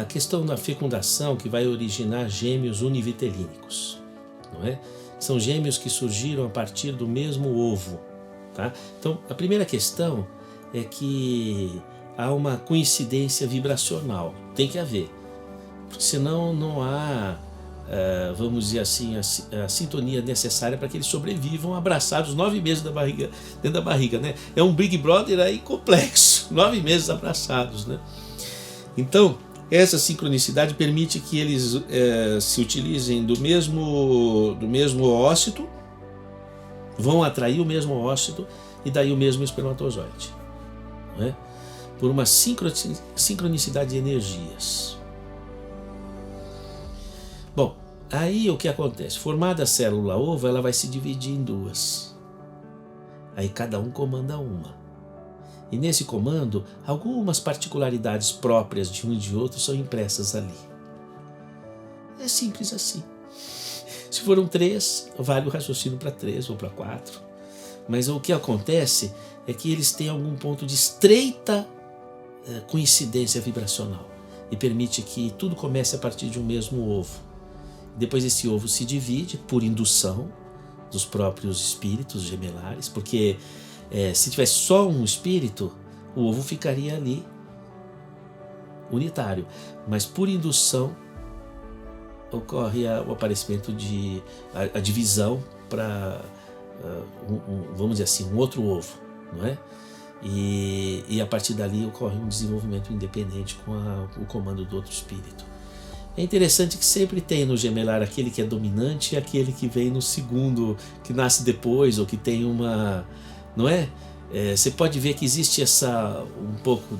a questão da fecundação que vai originar gêmeos univitelínicos, não é? São gêmeos que surgiram a partir do mesmo ovo, tá? Então, a primeira questão é que há uma coincidência vibracional, tem que haver, porque senão não há, vamos dizer assim, a sintonia necessária para que eles sobrevivam abraçados 9 meses dentro da barriga, né? É um Big Brother aí complexo, 9 meses abraçados, né? Então, essa sincronicidade permite que eles se utilizem do mesmo ócito, vão atrair o mesmo ócito e daí o mesmo espermatozoide, não é? Por uma sincronicidade de energias. Bom, aí o que acontece? Formada a célula ovo, ela vai se dividir em duas. Aí cada um comanda uma. E nesse comando, algumas particularidades próprias de um e de outro são impressas ali. É simples assim. Se foram 3, vale o raciocínio para 3 ou para 4. Mas o que acontece é que eles têm algum ponto de estreita coincidência vibracional e permite que tudo comece a partir de um mesmo ovo. Depois esse ovo se divide por indução dos próprios espíritos gemelares, porque se tivesse só um espírito, o ovo ficaria ali unitário, mas por indução ocorre o aparecimento a divisão para, vamos dizer assim, um outro ovo, não é? E a partir dali ocorre um desenvolvimento independente com o comando do outro espírito. É interessante que sempre tem no gemelar aquele que é dominante e aquele que vem no segundo, que nasce depois ou que tem uma... Não é? Você pode ver que existe um pouco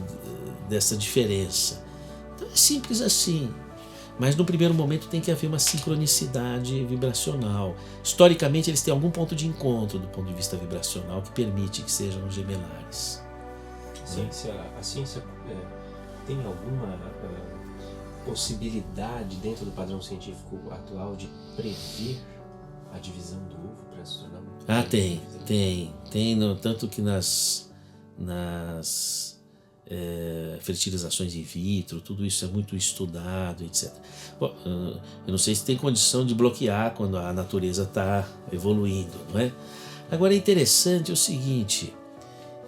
dessa diferença. Então é simples assim. Mas no primeiro momento tem que haver uma sincronicidade vibracional. Historicamente eles têm algum ponto de encontro do ponto de vista vibracional que permite que sejam gemelares. A ciência tem alguma possibilidade dentro do padrão científico atual de prever a divisão do ovo para se tornar um... Tem, tanto que nas fertilizações in vitro, tudo isso é muito estudado, etc. Bom, eu não sei se tem condição de bloquear quando a natureza está evoluindo, não é? Agora é interessante o seguinte,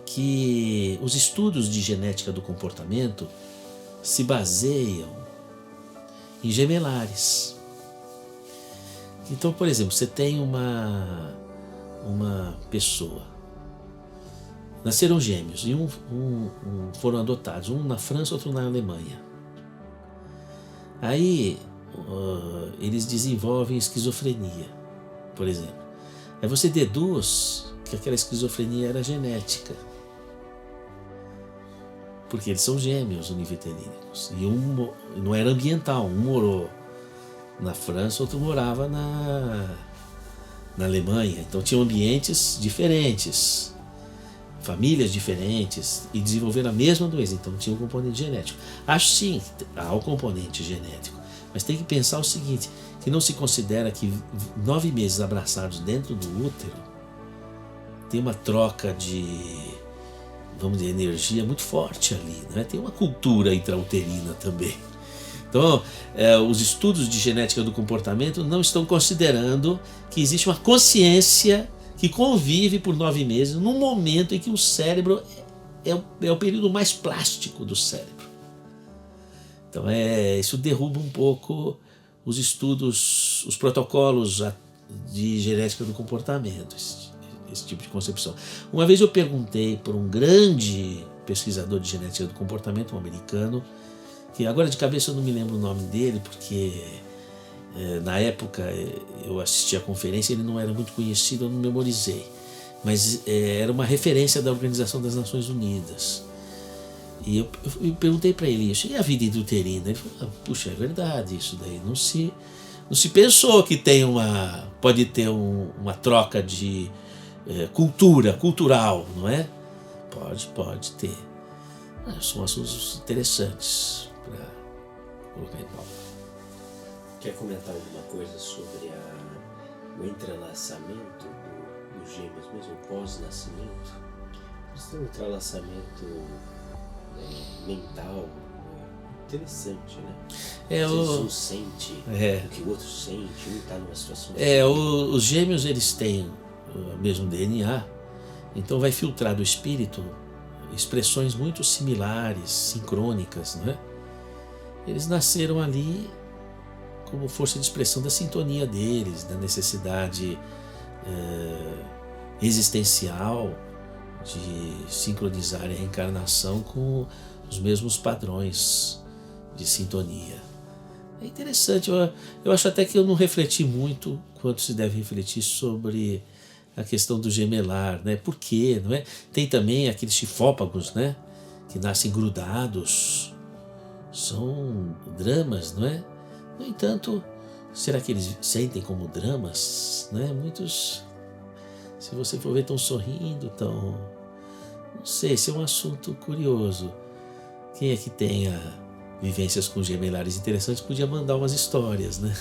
que os estudos de genética do comportamento se baseiam em gemelares. Então, por exemplo, você tem uma pessoa, nasceram gêmeos e foram adotados, um na França, outro na Alemanha. Aí eles desenvolvem esquizofrenia, por exemplo. Aí você deduz que aquela esquizofrenia era genética, porque eles são gêmeos univitelínicos e um não era ambiental, um morou na França, outro morava na Alemanha, então tinham ambientes diferentes, famílias diferentes e desenvolveram a mesma doença, então tinha um componente genético. Acho sim que há o componente genético, mas tem que pensar o seguinte, que não se considera que 9 meses abraçados dentro do útero tem uma troca de, vamos dizer, energia muito forte ali, né? Tem uma cultura intrauterina também. Então, os estudos de genética do comportamento não estão considerando que existe uma consciência que convive por 9 meses num momento em que o cérebro é o período mais plástico do cérebro. Então, isso derruba um pouco os estudos, os protocolos de genética do comportamento, esse tipo de concepção. Uma vez eu perguntei para um grande pesquisador de genética do comportamento, um americano, que agora de cabeça eu não me lembro o nome dele, porque na época eu assisti a conferência, ele não era muito conhecido, eu não memorizei, mas era uma referência da Organização das Nações Unidas. E eu perguntei para ele isso, e a vida intrauterina? Ele falou, puxa, é verdade isso daí, não se pensou que pode ter uma troca de cultural, não é? Pode ter. São assuntos interessantes para colocar em pauta. Quer comentar alguma coisa sobre o entrelaçamento dos gêmeos, mesmo pós-nascimento? Eles têm um entrelaçamento mental, interessante, né? É, Às vezes o, um sente é, o que o outro sente, um está numa situação os gêmeos eles têm o mesmo DNA, então vai filtrar do espírito expressões muito similares, sincrônicas, não é? Eles nasceram ali como força de expressão da sintonia deles, da necessidade existencial de sincronizar a reencarnação com os mesmos padrões de sintonia. É interessante, eu acho até que eu não refleti muito quanto se deve refletir sobre a questão do gemelar, né? Por quê, não é? Tem também aqueles chifópagos, né? Que nascem grudados, são dramas, não é? No entanto, será que eles sentem como dramas, né? Muitos, se você for ver, estão sorrindo, estão... Não sei, esse é um assunto curioso. Quem é que tenha vivências com gemelares interessantes podia mandar umas histórias, né?